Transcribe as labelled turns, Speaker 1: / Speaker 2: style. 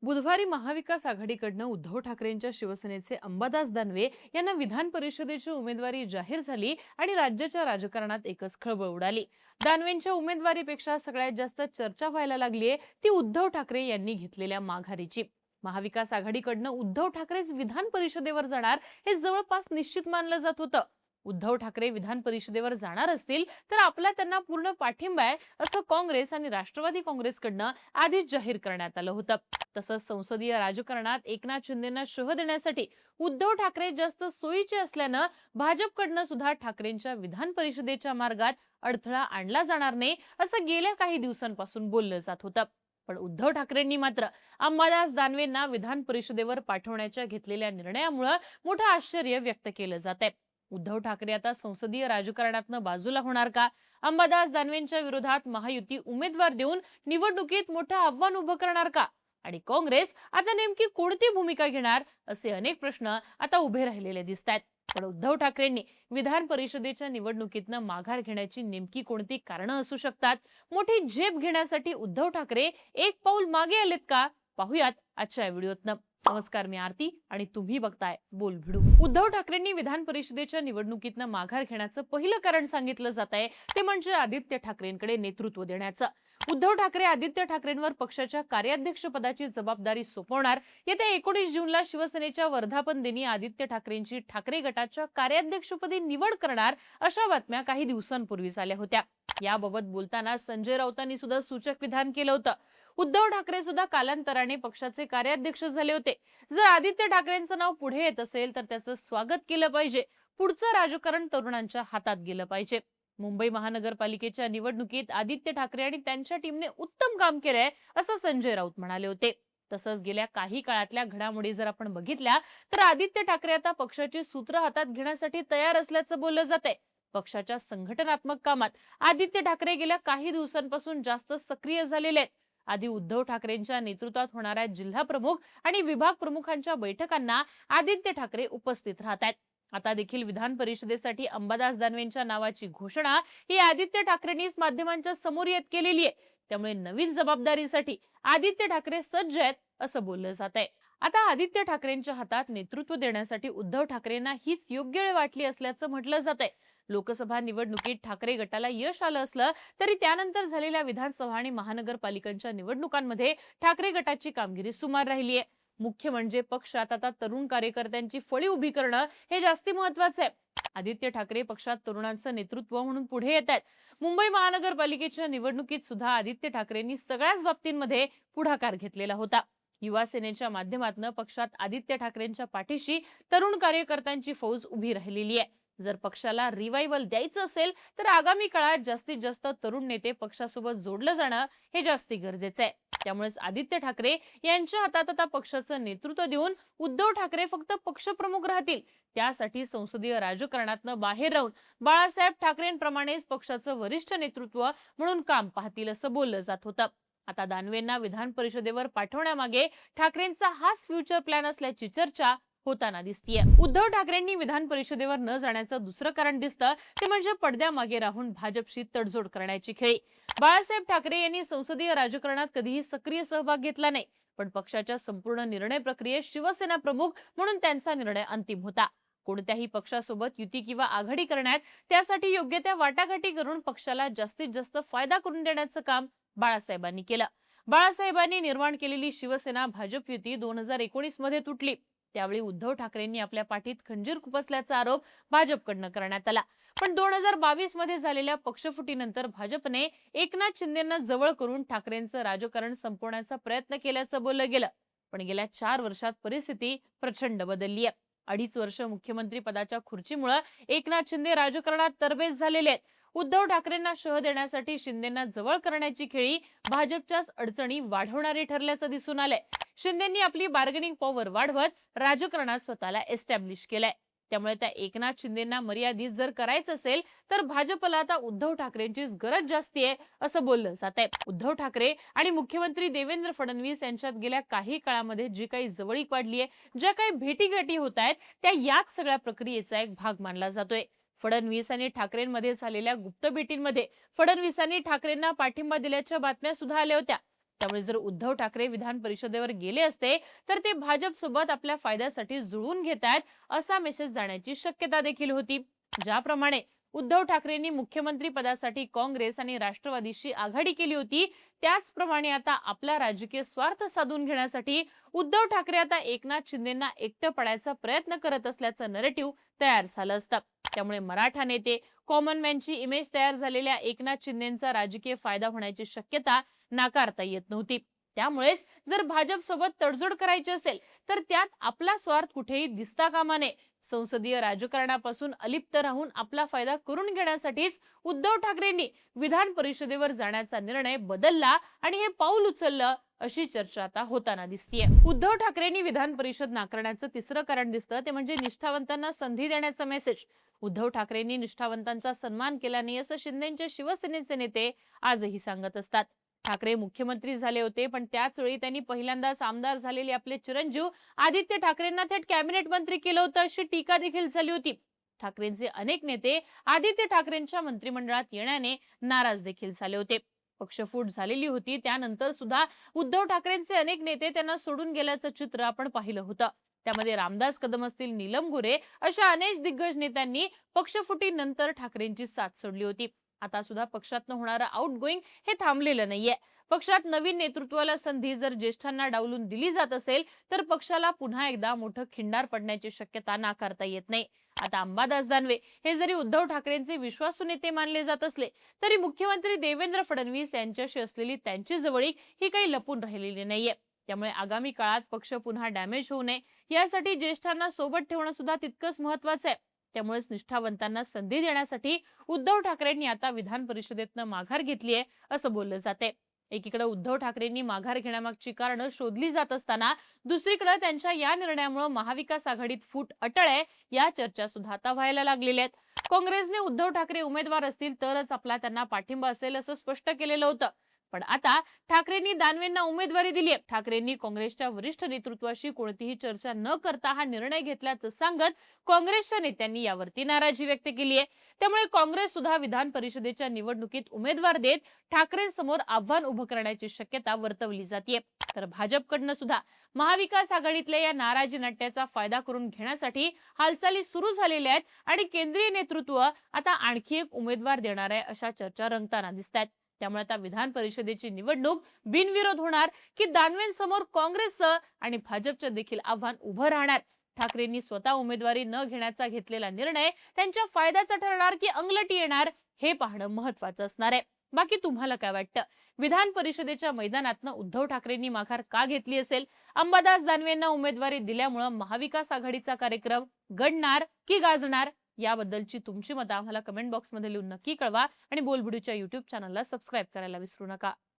Speaker 1: बुधवारी महाविकास आघाडीकडनं उद्धव ठाकरेंच्या शिवसेनेचे अंबादास दानवे यांना विधान परिषदेची उमेदवारी जाहीर झाली आणि राज्याच्या राजकारणात एकच खळबळ उडाली। दानवेंच्या उमेदवारीपेक्षा सगळ्यात जास्त चर्चा व्हायला लागलीये ती उद्धव ठाकरे यांनी घेतलेल्या माघारीची। महाविकास आघाडीकडनं उद्धव ठाकरेच विधान परिषदेवर जाणार हे जवळपास निश्चित मानलं जात होतं। उद्धव ठाकरे विधान परिषदेवर जाणार असतील तर आपला त्यांना पूर्ण पाठिंबा आहे असं काँग्रेस आणि राष्ट्रवादी काँग्रेसकडनं आधीच जाहीर करण्यात आलं होतं। तसंच संसदीय राजकारणात एकनाथ शिंदेंना शह देण्यासाठी उद्धव ठाकरे जास्त सोयीचे असल्यानं भाजपकडनं सुद्धा ठाकरेंच्या विधान परिषदेच्या मार्गात अडथळा आणला जाणार नाही असं गेल्या काही दिवसांपासून बोललं जात होतं। पण उद्धव ठाकरेंनी मात्र अंबादास दानवेंना विधान परिषदेवर पाठवण्याच्या घेतलेल्या निर्णयामुळे मोठं आश्चर्य व्यक्त केलं जात आहे। उद्धव ठाकरे आता संसदीय राजकारणातनं बाजूला होणार का? अंबादास दानवेंच्या विरोधात महायुती उमेदवार देऊन निवडणुकीत मोठं आव्हान उभं करणार का? आणि काँग्रेस आता नेमकी कोणती भूमिका घेणार असे अनेक प्रश्न आता उभे राहिलेले दिसतात। पण उद्धव ठाकरेंनी विधान परिषदेच्या निवडणुकीतनं माघार घेण्याची नेमकी कोणती कारणं असू शकतात? मोठी झेप घेण्यासाठी उद्धव ठाकरे एक पाऊल मागे आलेत का? पाहूयात आजच्या व्हिडिओतनं। नमस्कार, मी आरती आणि तुम्ही बघताय बोल भिडू। उद्धव ठाकरेंनी विधान परिषदेच्या निवडणुकीतनं माघार घेण्याचं पहिलं कारण सांगितलं जात आहे ते म्हणजे आदित्य ठाकरेंकडे नेतृत्व देण्याचं। उद्धव ठाकरे आदित्य ठाकरेंवर पक्षाच्या कार्याध्यक्ष पदाची जबाबदारी सोपवणार। येत्या 19 जूनला शिवसेनेच्या वर्धापन दिनी आदित्य ठाकरेंची ठाकरे गटाच्या कार्याध्यक्षपदी निवड करणार अशा बातम्या काही दिवसांपूर्वीच आल्या होत्या। याबाबत बोलताना संजय राऊतांनी सुद्धा सूचक विधान केलं होतं। उद्धव ठाकरे सुद्धा कालांतराने पक्षाचे कार्याध्यक्ष झाले होते। जर आदित्य ठाकरेंचं नाव पुढे येत असेल तर त्याचं स्वागत केलं पाहिजे। पुढचं राजकारण तरुणांच्या हातात गेलं पाहिजे। मुंबई महानगरपालिकेच्या निवडणुकीत आदित्य ठाकरे आणि त्यांच्या टीमने उत्तम काम केलंय असं संजय राऊत म्हणाले होते। तसंच गेल्या काही काळातल्या घडामोडी जर आपण बघितल्या तर आदित्य ठाकरे आता पक्षाची सूत्र हातात घेण्यासाठी तयार असल्याचं बोललं जातंय। पक्षाच्या संघटनात्मक कामात आदित्य ठाकरे गेल्या काही दिवसांपासून जास्त सक्रिय झालेले आहेत। आधी उद्धव ठाकरेंच्या नेतृत्वात होणाऱ्या जिल्हा प्रमुख आणि विभाग प्रमुखांच्या बैठकांना आदित्य ठाकरे उपस्थित राहतात। आता देखील विधान परिषदेसाठी अंबादास दानवेंच्या नावाची घोषणा ही आदित्य ठाकरेंनीच माध्यमांच्या समोर येत केलेली आहे। त्यामुळे नवीन जबाबदारीसाठी आदित्य ठाकरे सज्ज आहेत असं बोललं जात आहे। आता आदित्य ठाकरेंच्या हातात नेतृत्व देण्यासाठी उद्धव ठाकरेंना हीच योग्य वेळ वाटली असल्याचं म्हटलं जात आहे। लोकसभा निवडणुकीत ठाकरे गटाला यश आलं असलं तरी त्यानंतर झालेल्या विधानसभा आणि महानगरपालिकांच्या निवडणुकांमध्ये ठाकरे गटाची कामगिरी सुमार राहिली आहे। मुख्य म्हणजे पक्षात आता तरुण कार्यकर्त्यांची फळी उभी करणं हे जास्ती महत्वाचं आहे। आदित्य ठाकरे पक्षात तरुणांचं नेतृत्व म्हणून पुढे येत आहेत। मुंबई महानगरपालिकेच्या निवडणुकीत सुद्धा आदित्य ठाकरेंनी सगळ्याच बाबतींमध्ये पुढाकार घेतलेला होता। युवा सेनेच्या माध्यमातून पक्षात आदित्य ठाकरेंच्या पाठीशी तरुण कार्यकर्त्यांची फौज उभी राहिलेली आहे। जर पक्षाला रिवायवल द्यायचं असेल तर आगामी काळात जास्तीत जास्त तरुण नेते पक्षासोबत जोडलं जाणं हे जास्ती गरजेचं आहे। त्यामुळेच आदित्य ठाकरे यांच्या हातात आता पक्षाचं नेतृत्व देऊन उद्धव ठाकरे फक्त पक्षप्रमुख राहतील। त्यासाठी संसदीय राजकारणातनं बाहेर राहून बाळासाहेब ठाकरेंप्रमाणेच पक्षाचं वरिष्ठ नेतृत्व म्हणून काम पाहतील असं बोललं जात होतं। आता दानवेंना विधान परिषदेवर पाठवण्यामागे ठाकरेंचा हाच फ्युचर प्लॅन असल्याची चर्चा होताना दिसतीये। उद्धव ठाकरेंनी विधान परिषदेवर न जाण्याचं दुसरं कारण दिसतं ते म्हणजे पडद्यामागे राहून भाजपशी तडजोड करण्याची खेळी। बाळासाहेब ठाकरे यांनी संसदीय राजकारणात कधीही सक्रिय सहभाग घेतला नाही, पण पक्षाच्या संपूर्ण निर्णय प्रक्रियेत शिवसेना प्रमुख म्हणून त्यांचा निर्णय अंतिम होता। कोणत्याही पक्षासोबत युती किंवा आघाडी करण्यात त्यासाठी योग्य त्या वाटाघाटी करून पक्षाला जास्तीत जास्त फायदा करून देण्याचं काम बाळासाहेबांनी केलं। बाळासाहेबांनी निर्माण केलेली शिवसेना भाजप युती 2019 मध्ये तुटली। त्यावेळी उद्धव ठाकरेंनी आपल्या पाठीत खंजीर खुपसल्याचा आरोप भाजपकडनं करण्यात आला। पण 2022 मध्ये झालेल्या पक्षफुटीनंतर भाजपने एकनाथ शिंदेंना जवळ करून ठाकरेंचं राजकारण संपवण्याचा प्रयत्न केल्याचं बोललं गेलं। पण गेल्या 4 वर्षात परिस्थिती प्रचंड बदलली आहे। 2.5 वर्ष मुख्यमंत्री पदाच्या खुर्चीमुळे एकनाथ शिंदे राजकारणात तरबेज झालेले आहेत। उद्धव ठाकरेंना शह देण्यासाठी शिंदेंना जवळ करण्याची खेळी भाजपच्याच अडचणी वाढवणारी ठरल्याचं दिसून आलंय। शिंदेंनी आपली बार्गेनिंग पॉवर वाढवत राजकारणात स्वतःला एस्टॅब्लिश केलंय। त्यामुळे त्या एकनाथ शिंदेंना मर्यादित जर करायचं असेल तर भाजपला आता उद्धव ठाकरेंचीच गरज जास्ती आहे असं बोललं जात आहे। उद्धव ठाकरे आणि मुख्यमंत्री देवेंद्र फडणवीस यांच्यात गेल्या काही काळामध्ये जी काही जवळीक वाढली आहे, ज्या काही भेटीगाठी होत आहेत त्या याच सगळ्या प्रक्रियेचा एक भाग मानला जातोय। फडणवीस आणि ठाकरेंमध्ये झालेल्या गुप्त भेटींमध्ये फडणवीसांनी ठाकरेंना पाठिंबा दिल्याच्या बातम्या सुद्धा आल्या होत्या। त्यामुळे जर उद्धव ठाकरे विधान परिषदेवर गेले असते तर ते भाजप सोबत आपल्या फायद्यासाठी जुळवून घेतायत असा मेसेज जाण्याची शक्यता देखील होती. ज्याप्रमाणे उद्धव ठाकरेंनी मुख्यमंत्री पदासाठी काँग्रेस आणि राष्ट्रवादीशी आघाडी केली होती, त्याचप्रमाणे आता आपला राजकीय स्वार्थ साधून घेण्यासाठी उद्धव ठाकरे आता एकनाथ शिंदेंना एकटं पडायचा प्रयत्न करत असल्याचं नरेटिव्ह तयार झालं असतं. त्यामुळे मराठा नेते, कॉमन मॅनची इमेज तयार झालेल्या एकनाथ शिंदेंचा राजकीय फायदा होण्याची शक्यता नाकारता येत नव्हती. त्यामुळेच जर भाजप सोबत तडजोड करायची असेल तर त्यात आपला स्वार्थ कुठेही दिसता कामा नये. संसदीय राजकारणापासून अलिप्त राहून आपला फायदा करून घेण्यासाठीच उद्धव ठाकरेंनी विधान परिषदेवर जाण्याचा निर्णय बदलला आणि हे पाऊल उचललं अशी चर्चा आता होताना दिसतीये. उद्धव ठाकरेंनी विधान परिषद नाकारण्याचं तिसरं कारण दिसतं ते म्हणजे निष्ठावंतांना संधी देण्याचा मेसेज. उद्धव ठाकरेंनी निष्ठावंतांचा सन्मान केला नाही असं शिंदेचे शिवसेनेचे नेते आजही सांगत असतात. ठाकरे मुख्यमंत्री झाले होते, पण त्याच वेळी त्यांनी पहिल्यांदाच आमदार झालेले आपले चिरंजीव आदित्य ठाकरेंना थेट कॅबिनेट मंत्री केलं होतं अशी टीका देखील झाली होती. ठाकरेंचे अनेक नेते आदित्य ठाकरेंच्या मंत्रिमंडळात येण्याने नाराज देखील झाले होते. पक्षफूट झालेली होती त्यानंतर सुद्धा उद्धव ठाकरेंचे अनेक नेते त्यांना सोडून गेल्याचं चित्र आपण पाहिलं होतं. त्यामध्ये रामदास कदम असतील, नीलम गोरे अशा अनेक दिग्गज नेत्यांनी पक्षफुटीनंतर ठाकरेंची साथ सोडली होती. आता सुद्धा पक्षातनं होणारं आउटगोईंग हे थांबलेलं नाहीये. पक्षात नवीन नेतृत्वाला संधी जर ज्येष्ठांना डावलून दिली जात असेल तर पक्षाला पुन्हा एकदा मोठं खिंडार पडण्याची शक्यता नाकारता येत नाही. आता अंबादास दानवे हे जरी उद्धव ठाकरेंचे विश्वासू नेते मानले जात असले तरी मुख्यमंत्री देवेंद्र फडणवीस यांच्याशी असलेली त्यांची जवळीक ही काही लपून राहिलेली नाहीये. त्यामुळे आगामी काळात पक्ष पुन्हा डॅमेज होऊ नये यासाठी ज्येष्ठांना सोबत ठेवणं सुद्धा तितकंच महत्वाचं आहे. त्यामुळेच निष्ठावंतांना संधी देण्यासाठी उद्धव ठाकरेंनी आता विधान परिषदेतनं माघार घेतली आहे असं बोललं जाते. एकीकडे उद्धव ठाकरेंनी माघार घेण्यामागची कारणं शोधली जात असताना दुसरीकडे त्यांच्या या निर्णयामुळे महाविकास आघाडीत फूट अटळ आहे या चर्चा सुद्धा आता व्हायला लागलेल्या आहेत. काँग्रेसने उद्धव ठाकरे उमेदवार असतील तरच आपला त्यांना पाठिंबा असेल असं स्पष्ट केलेलं होतं. पण आता ठाकरेंनी दानवेंना उमेदवारी दिली आहे. ठाकरेंनी काँग्रेसच्या वरिष्ठ नेतृत्वाशी कोणतीही चर्चा न करता हा निर्णय घेतल्याचं सांगत काँग्रेसच्या नेत्यांनी यावरती नाराजी व्यक्त केली आहे. त्यामुळे काँग्रेस सुद्धा विधान परिषदेच्या निवडणुकीत उमेदवार देत ठाकरेंसमोर आव्हान उभं करण्याची शक्यता वर्तवली जाते. तर भाजपकडनं सुद्धा महाविकास आघाडीतल्या या नाराजी नाट्याचा फायदा करून घेण्यासाठी हालचाली सुरू झालेल्या आहेत आणि केंद्रीय नेतृत्व आता आणखी एक उमेदवार देणार आहे अशा चर्चा रंगताना दिसतात. त्यामुळे आता विधान परिषदेची निवडणूक बिनविरोध होणार की दानवेंसमोर काँग्रेसचं आणि भाजपचं देखील आव्हान उभं राहणार. ठाकरेंनी स्वतः उमेदवारी न घेण्याचा घेतलेला निर्णय त्यांच्या फायद्याचा ठरणार की अंगलटी येणार हे पाहणं महत्वाचं असणार आहे. बाकी तुम्हाला काय वाटतं? विधान परिषदेच्या मैदानातनं उद्धव ठाकरेंनी माघार का घेतली असेल? अंबादास दानवेंना उमेदवारी दिल्यामुळे महाविकास आघाडीचा कार्यक्रम गडणार की गाजणार? याबद्दलची तुमची मतं आम्हाला कमेंट बॉक्समध्ये लिहून नक्की कळवा आणि बोलबिडूच्या YouTube चॅनलला सबस्क्राईब करायला विसरू नका.